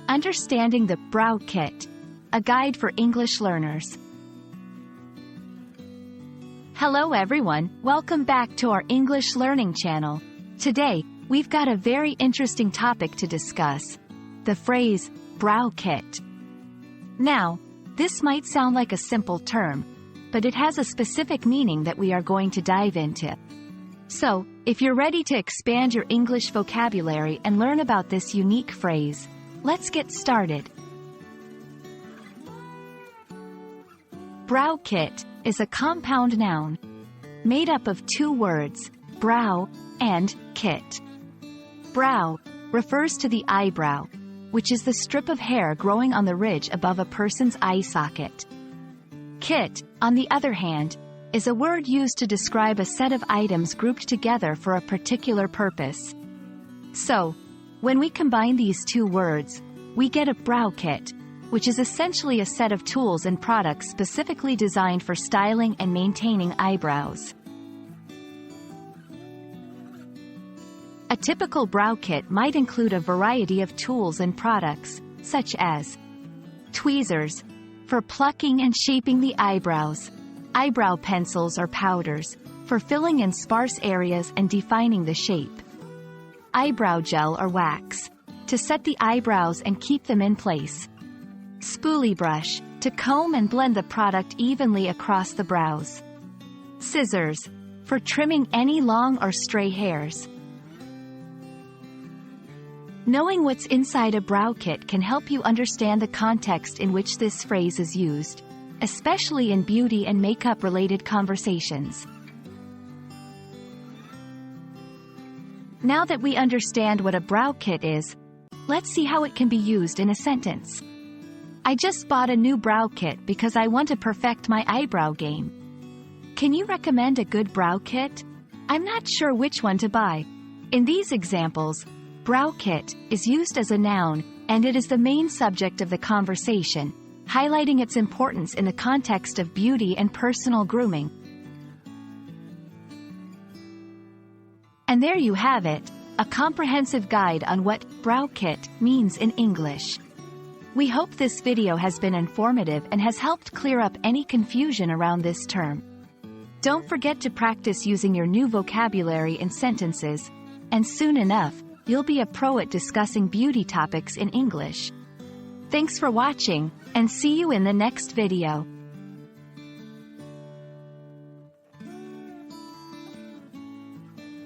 Understanding the Brow Kit, a guide for English learners. Hello everyone, welcome back to our English learning channel. Today, we've got a very interesting topic to discuss. The phrase, brow kit. Now, this might sound like a simple term, but it has a specific meaning that we are going to dive into. So, if you're ready to expand your English vocabulary and learn about this unique phrase, let's get started. Brow kit is a compound noun made up of two words, brow and kit. Brow refers to the eyebrow, which is the strip of hair growing on the ridge above a person's eye socket. Kit, on the other hand, is a word used to describe a set of items grouped together for a particular purpose. So, when we combine these two words, we get a brow kit, which is essentially a set of tools and products specifically designed for styling and maintaining eyebrows. A typical brow kit might include a variety of tools and products, such as tweezers, for plucking and shaping the eyebrows, eyebrow pencils or powders, for filling in sparse areas and defining the shape, eyebrow gel or wax, to set the eyebrows and keep them in place, spoolie brush, to comb and blend the product evenly across the brows, scissors, for trimming any long or stray hairs. Knowing what's inside a brow kit can help you understand the context in which this phrase is used, especially in beauty and makeup-related conversations. Now that we understand what a brow kit is, let's see how it can be used in a sentence. I just bought a new brow kit because I want to perfect my eyebrow game. Can you recommend a good brow kit? I'm not sure which one to buy. In these examples, brow kit is used as a noun, and it is the main subject of the conversation, highlighting its importance in the context of beauty and personal grooming. And there you have it, a comprehensive guide on what brow kit means in English. We hope this video has been informative and has helped clear up any confusion around this term. Don't forget to practice using your new vocabulary in sentences, and soon enough, you'll be a pro at discussing beauty topics in English. Thanks for watching, and see you in the next video.